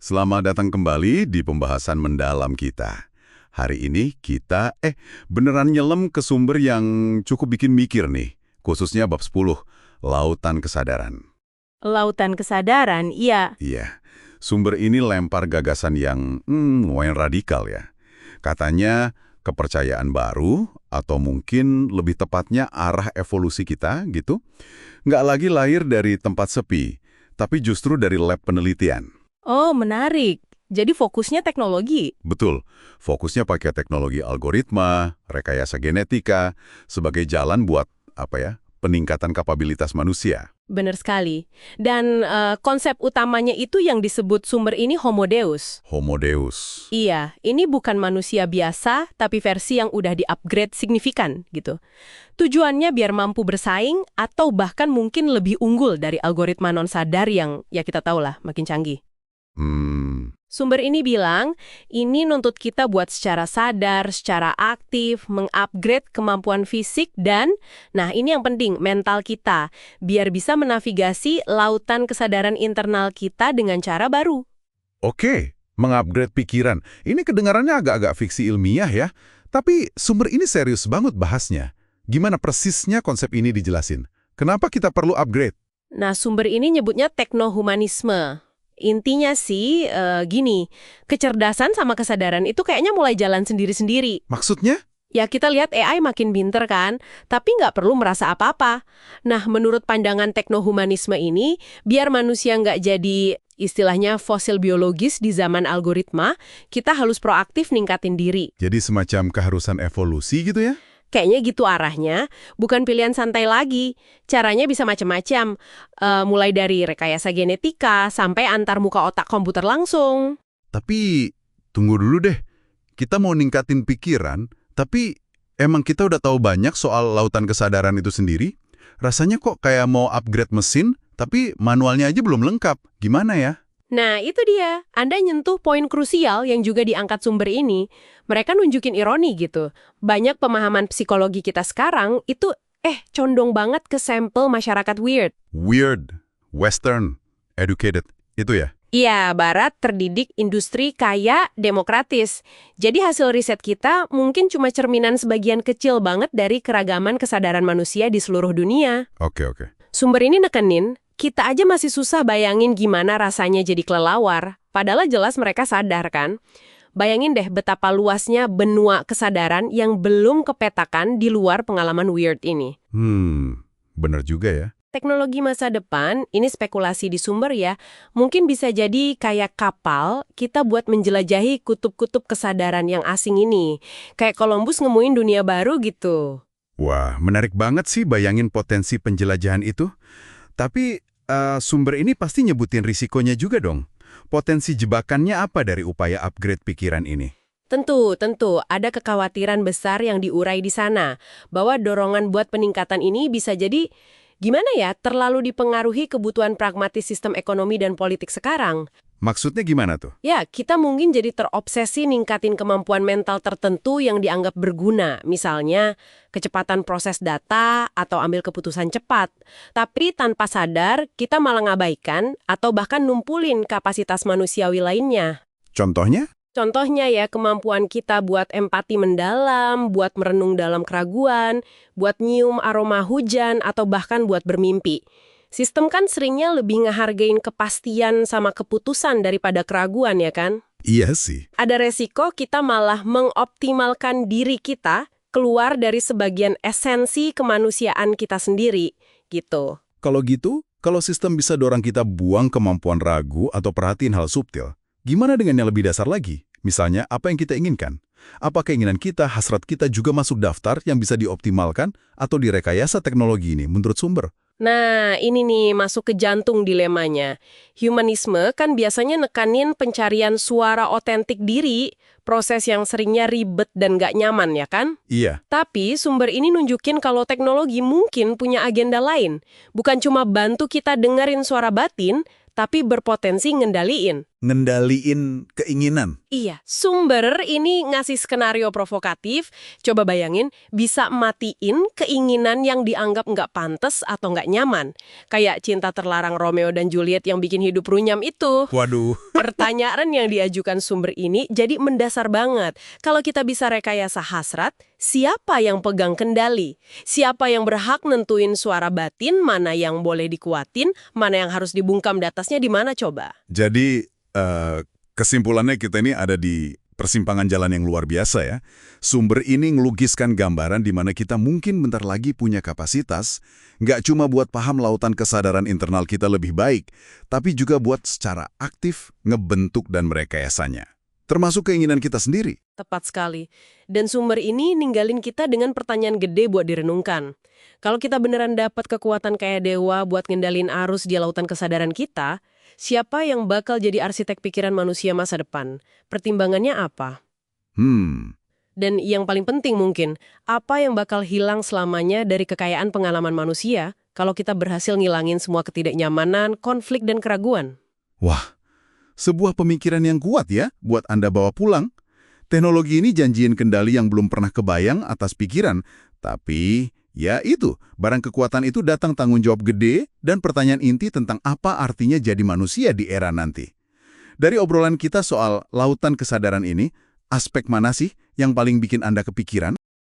Selamat datang kembali di pembahasan mendalam kita. Hari ini kita beneran nyelam ke sumber yang cukup bikin mikir nih, khususnya bab 10, Lautan Kesadaran. Lautan kesadaran, iya. Iya, sumber ini lempar gagasan yang lumayan radikal ya. Katanya kepercayaan baru, atau mungkin lebih tepatnya arah evolusi kita gitu, nggak lagi lahir dari tempat sepi, tapi justru dari lab penelitian. Oh, menarik. Jadi fokusnya teknologi. Betul, fokusnya pakai teknologi algoritma, rekayasa genetika, sebagai jalan buat, peningkatan kapabilitas manusia. Benar sekali. Dan konsep utamanya itu yang disebut sumber ini Homo Deus. Homo Deus. Iya, ini bukan manusia biasa, tapi versi yang udah di-upgrade signifikan gitu. Tujuannya biar mampu bersaing atau bahkan mungkin lebih unggul dari algoritma non-sadar yang ya kita tahu lah makin canggih. Sumber ini bilang, ini nuntut kita buat secara sadar, secara aktif, mengupgrade kemampuan fisik dan, nah ini yang penting, mental kita, biar bisa menavigasi lautan kesadaran internal kita dengan cara baru. Oke, mengupgrade pikiran. Ini kedengarannya agak-agak fiksi ilmiah ya, tapi sumber ini serius banget bahasnya. Gimana persisnya konsep ini dijelasin? Kenapa kita perlu upgrade? Nah, sumber ini nyebutnya teknohumanisme. Intinya sih, gini, kecerdasan sama kesadaran itu kayaknya mulai jalan sendiri-sendiri. Maksudnya? Ya kita lihat AI makin pinter kan, tapi nggak perlu merasa apa-apa. Nah, menurut pandangan teknohumanisme ini, biar manusia nggak jadi istilahnya fosil biologis di zaman algoritma, kita harus proaktif ningkatin diri. Jadi semacam keharusan evolusi gitu ya? Kayaknya gitu arahnya, bukan pilihan santai lagi. Caranya bisa macam-macam, mulai dari rekayasa genetika sampai antar muka otak komputer langsung. Tapi, tunggu dulu deh. Kita mau ningkatin pikiran, tapi emang kita udah tahu banyak soal lautan kesadaran itu sendiri? Rasanya kok kayak mau upgrade mesin, tapi manualnya aja belum lengkap. Gimana ya? Nah, itu dia. Anda nyentuh poin krusial yang juga diangkat sumber ini. Mereka nunjukin ironi gitu. Banyak pemahaman psikologi kita sekarang itu condong banget ke sampel masyarakat weird. Weird, western, educated, itu ya? Iya, barat, terdidik, industri, kaya, demokratis. Jadi hasil riset kita mungkin cuma cerminan sebagian kecil banget dari keragaman kesadaran manusia di seluruh dunia. Oke. Sumber ini nekenin, kita aja masih susah bayangin gimana rasanya jadi kelelawar. Padahal jelas mereka sadar kan? Bayangin deh betapa luasnya benua kesadaran yang belum kepetakan di luar pengalaman weird ini. Bener juga ya. Teknologi masa depan, ini spekulasi di sumber ya, mungkin bisa jadi kayak kapal kita buat menjelajahi kutub-kutub kesadaran yang asing ini. Kayak Columbus nemuin dunia baru gitu. Wah, menarik banget sih bayangin potensi penjelajahan itu. Tapi sumber ini pasti nyebutin risikonya juga dong. Potensi jebakannya apa dari upaya upgrade pikiran ini? Tentu, ada kekhawatiran besar yang diurai di sana, bahwa dorongan buat peningkatan ini bisa jadi, gimana ya, terlalu dipengaruhi kebutuhan pragmatis sistem ekonomi dan politik sekarang. Maksudnya gimana tuh? Ya, kita mungkin jadi terobsesi ningkatin kemampuan mental tertentu yang dianggap berguna, misalnya kecepatan proses data atau ambil keputusan cepat. Tapi tanpa sadar, kita malah ngabaikan atau bahkan numpulin kapasitas manusiawi lainnya. Contohnya? Contohnya ya, kemampuan kita buat empati mendalam, buat merenung dalam keraguan, buat nyium aroma hujan, atau bahkan buat bermimpi. Sistem kan seringnya lebih ngehargain kepastian sama keputusan daripada keraguan ya kan? Iya sih. Ada resiko kita malah mengoptimalkan diri kita keluar dari sebagian esensi kemanusiaan kita sendiri, gitu. Kalau gitu, kalau sistem bisa dorong kita buang kemampuan ragu atau perhatiin hal subtil, gimana dengan yang lebih dasar lagi? Misalnya, apa yang kita inginkan? Apa keinginan kita, hasrat kita juga masuk daftar yang bisa dioptimalkan atau direkayasa teknologi ini menurut sumber? Nah, ini nih masuk ke jantung dilemanya. Humanisme kan biasanya nekanin pencarian suara otentik diri, proses yang seringnya ribet dan gak nyaman ya kan? Iya. Tapi sumber ini nunjukin kalau teknologi mungkin punya agenda lain. Bukan cuma bantu kita dengerin suara batin, tapi berpotensi ngendaliin. ngendaliin keinginan. Iya, sumber ini ngasih skenario provokatif. Coba bayangin, bisa matiin keinginan yang dianggap nggak pantas atau nggak nyaman. Kayak cinta terlarang Romeo dan Juliet yang bikin hidup runyam itu. Waduh. Pertanyaan yang diajukan sumber ini jadi mendasar banget. Kalau kita bisa rekayasa hasrat, siapa yang pegang kendali? Siapa yang berhak nentuin suara batin, mana yang boleh dikuatin, mana yang harus dibungkam di atasnya, di mana coba? Jadi kesimpulannya kita ini ada di persimpangan jalan yang luar biasa ya. Sumber ini ngelukiskan gambaran di mana kita mungkin bentar lagi punya kapasitas, nggak cuma buat paham lautan kesadaran internal kita lebih baik, tapi juga buat secara aktif ngebentuk dan merekayasanya. Termasuk keinginan kita sendiri. Tepat sekali. Dan sumber ini ninggalin kita dengan pertanyaan gede buat direnungkan. Kalau kita beneran dapat kekuatan kayak dewa buat ngendalin arus di lautan kesadaran kita, siapa yang bakal jadi arsitek pikiran manusia masa depan? Pertimbangannya apa? Dan yang paling penting mungkin, apa yang bakal hilang selamanya dari kekayaan pengalaman manusia kalau kita berhasil ngilangin semua ketidaknyamanan, konflik, dan keraguan? Wah, sebuah pemikiran yang kuat ya buat Anda bawa pulang. Teknologi ini janjiin kendali yang belum pernah kebayang atas pikiran, tapi ya itu, barang kekuatan itu datang tanggung jawab gede dan pertanyaan inti tentang apa artinya jadi manusia di era nanti. Dari obrolan kita soal lautan kesadaran ini, aspek mana sih yang paling bikin Anda kepikiran?